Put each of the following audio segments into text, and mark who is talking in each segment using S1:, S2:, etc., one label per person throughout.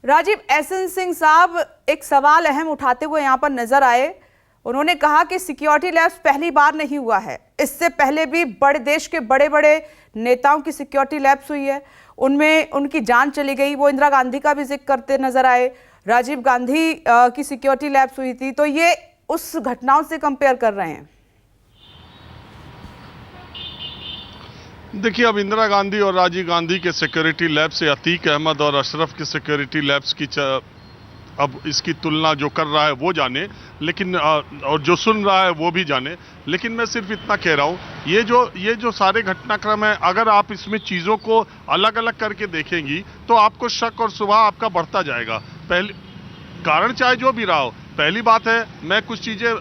S1: Rajiv, SN Singh साहब एक सवाल अहम उठाते हुए यहाँ पर नजर आए। उन्होंने कहा कि सिक्योरिटी लैब्स पहली बार नहीं हुआ है, इससे पहले भी बड़े देश के बड़े बड़े नेताओं की सिक्योरिटी लैब्स हुई है, उनमें उनकी जान चली गई। वो इंदिरा गांधी का भी जिक्र करते नजर आए, राजीव गांधी की सिक्योरिटी लैब्स हुई थी, तो ये उस घटनाओं से कंपेयर कर रहे हैं।
S2: देखिए, अब इंदिरा गांधी और राजीव गांधी के सिक्योरिटी लैब से अतीक अहमद और अशरफ के सिक्योरिटी लैब्स की अब इसकी तुलना जो कर रहा है वो जाने, लेकिन और जो सुन रहा है वो भी जाने। लेकिन मैं सिर्फ इतना कह रहा हूँ, ये जो सारे घटनाक्रम है, अगर आप इसमें चीज़ों को अलग अलग करके देखेंगी तो आपको शक और शुबहा आपका बढ़ता जाएगा। पहले कारण चाहे जो भी रहा हो, पहली बात है, मैं कुछ चीज़ें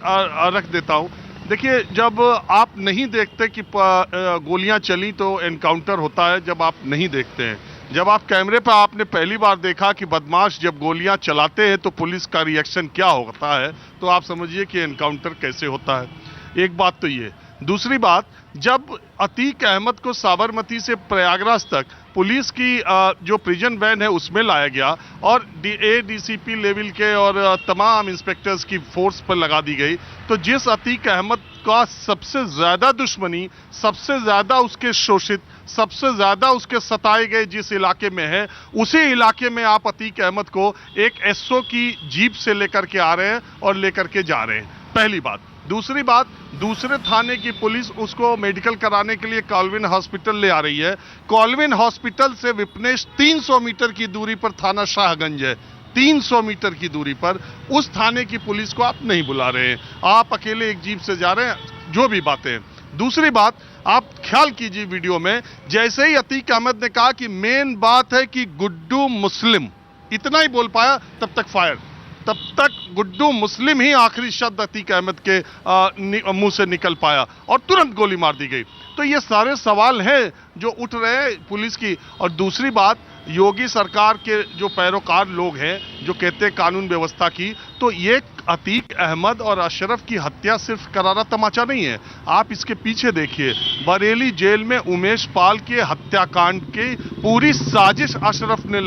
S2: रख देता हूँ। देखिए, जब आप नहीं देखते कि गोलियां चली तो एनकाउंटर होता है। जब आप नहीं देखते हैं, जब आप कैमरे पर आपने पहली बार देखा कि बदमाश जब गोलियां चलाते हैं तो पुलिस का रिएक्शन क्या होता है, तो आप समझिए कि एनकाउंटर कैसे होता है। एक बात तो ये। दूसरी बात, जब अतीक अहमद को साबरमती से प्रयागराज तक पुलिस की जो प्रिजन वैन है उसमें लाया गया और डीसीपी लेवल के और तमाम इंस्पेक्टर्स की फोर्स पर लगा दी गई, तो जिस अतीक अहमद का सबसे ज्यादा दुश्मनी, सबसे ज्यादा उसके शोषित, सबसे ज्यादा उसके सताए गए जिस इलाके में है, उसी इलाके में आप अतीक अहमद को एक एसओ की जीप से लेकर के आ रहे हैं और लेकर के जा रहे हैं। पहली बात। दूसरी बात, दूसरे थाने की पुलिस उसको मेडिकल कराने के लिए कॉलविन हॉस्पिटल ले आ रही है। कॉलविन हॉस्पिटल से विपनेश 300 मीटर की दूरी पर थाना शाहगंज है। 300 मीटर की दूरी पर उस थाने की पुलिस को आप नहीं बुला रहे हैं, आप अकेले एक जीप से जा रहे हैं। जो भी बातें। दूसरी बात, आप ख्याल कीजिए, वीडियो में जैसे ही अतीक अहमद ने कहा कि मेन बात है कि गुड्डू मुस्लिम, इतना ही बोल पाया, तब तक फायर, तब तक गुड्डू मुस्लिम ही आखिरी शब्द अतीक अहमद के मुंह से निकल पाया और तुरंत गोली मार दी गई। तो ये सारे सवाल हैं जो उठ रहे हैं पुलिस की। और दूसरी बात, योगी सरकार के जो पैरोकार लोग हैं जो कहते हैं कानून व्यवस्था की, तो ये अतीक अहमद और अशरफ की हत्या सिर्फ करारा तमाचा नहीं है। आप इसके पीछे देखिए, बरेली जेल में उमेश पाल के हत्याकांड की पूरी साजिश अशरफ ने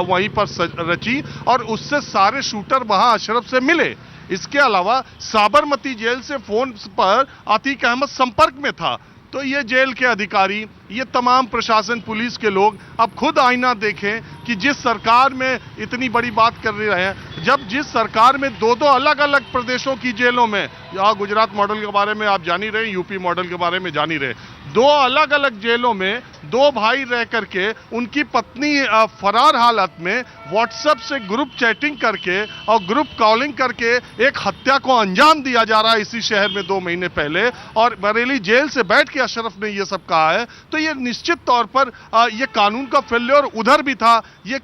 S2: वहीं पर रची और उससे सारे शूटर वहां अशरफ से मिले। इसके अलावा साबरमती जेल से फोन पर अतीक अहमद संपर्क में था। तो ये जेल के अधिकारी, ये तमाम प्रशासन, पुलिस के लोग अब खुद आईना देखें कि जिस सरकार में इतनी बड़ी बात कर रहे हैं, जब जिस सरकार में दो अलग अलग प्रदेशों की जेलों में, यहाँ गुजरात मॉडल के बारे में आप जान ही रहे, यूपी मॉडल के बारे में जान ही रहे, दो अलग अलग जेलों में दो भाई रह करके उनकी पत्नी फरार हालत में व्हाट्सएप से ग्रुप चैटिंग करके और ग्रुप कॉलिंग करके एक हत्या को अंजाम दिया जा रहा है इसी शहर में 2 महीने पहले, और बरेली जेल से बैठ के अशरफ ने यह सब कहा है। तो ये निश्चित तौर पर ये कानून का फेल्योर उधर भी था, ये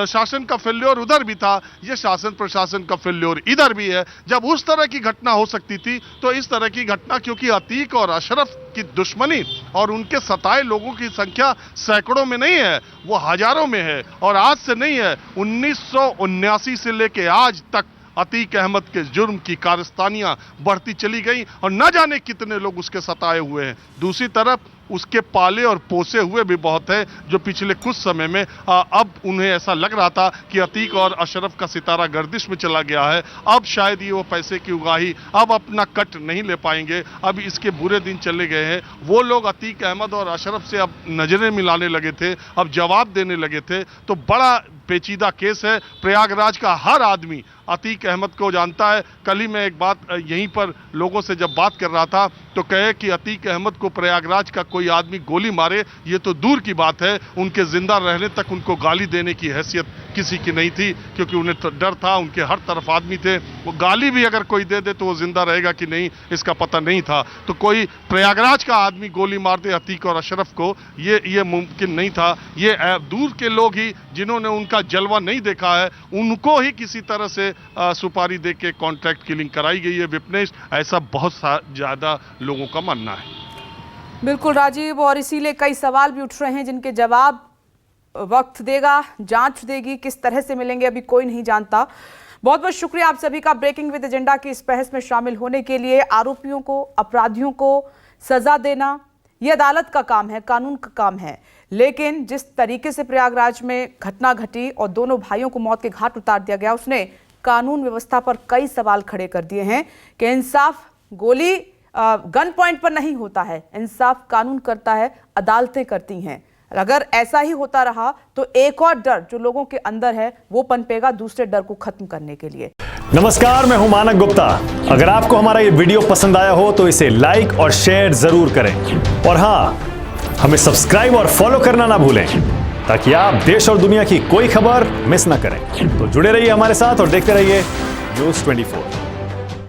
S2: शासन का फेल्योर उधर भी था, ये शासन प्रशासन का फेल्योर इधर भी है। जब उस तरह की घटना हो सकती थी तो इस तरह की घटना, क्योंकि अतीक और अशरफ की दुश्मनी और उनके सताए लोगों की संख्या सैकड़ों में नहीं है, वो हजारों में है। और आज से नहीं है, 1979 से लेके आज तक अतीक अहमद के जुर्म की कारस्तानियां बढ़ती चली गई और न जाने कितने लोग उसके सताए हुए हैं। दूसरी तरफ उसके पाले और पोसे हुए भी बहुत हैं जो पिछले कुछ समय में अब उन्हें ऐसा लग रहा था कि अतीक और अशरफ का सितारा गर्दिश में चला गया है। अब शायद ये वो पैसे की उगाही अब अपना कट नहीं ले पाएंगे, अब इसके बुरे दिन चले गए हैं। वो लोग अतीक अहमद और अशरफ से अब नजरें मिलाने लगे थे, अब जवाब देने लगे थे। तो बड़ा पेचीदा केस है। प्रयागराज का हर आदमी अतीक अहमद को जानता है। कल ही मैं एक बात यहीं पर लोगों से जब बात कर रहा था तो कहे कि अतीक अहमद को प्रयागराज का कोई आदमी गोली मारे ये तो दूर की बात है, उनके जिंदा रहने तक उनको गाली देने की हैसियत किसी की नहीं थी, क्योंकि उन्हें तो डर था, उनके हर तरफ आदमी थे। वो गाली भी अगर कोई दे दे तो वो जिंदा रहेगा कि नहीं इसका पता नहीं था। तो कोई प्रयागराज का आदमी गोली मार दे अतीक और अशरफ को, ये मुमकिन नहीं था। ये दूर के लोग ही जिन्होंने उनका जलवा नहीं देखा है, उनको ही किसी तरह से सुपारी दे के कॉन्ट्रैक्ट किलिंग कराई गई है। विपनेश, ऐसा बहुत ज्यादा लोगों का मानना है।
S1: बिल्कुल राजीव, और इसीलिए कई सवाल भी उठ रहे हैं जिनके जवाब वक्त देगा, जांच देगी, किस तरह से मिलेंगे अभी कोई नहीं जानता। बहुत बहुत शुक्रिया आप सभी का ब्रेकिंग विद एजेंडा की इस बहस में शामिल होने के लिए। आरोपियों को, अपराधियों को सजा देना ये अदालत का काम है, कानून का काम है, लेकिन जिस तरीके से प्रयागराज में घटना घटी और दोनों भाइयों को मौत के घाट उतार दिया गया, उसने कानून व्यवस्था पर कई सवाल खड़े कर दिए हैं कि इंसाफ गोली गन पॉइंट पर नहीं होता है, इंसाफ कानून करता है, अदालतें करती हैं। अगर ऐसा ही होता रहा तो एक और डर जो लोगों के अंदर है वो पनपेगा दूसरे डर को खत्म करने के लिए।
S3: नमस्कार, मैं हूं मानक गुप्ता। अगर आपको हमारा ये वीडियो पसंद आया हो तो इसे लाइक और शेयर जरूर करें और हां, हमें सब्सक्राइब और फॉलो करना ना भूलें ताकि आप देश और दुनिया की कोई खबर मिस ना करें। तो जुड़े रहिए हमारे साथ और देखते रहिए न्यूज़ 24।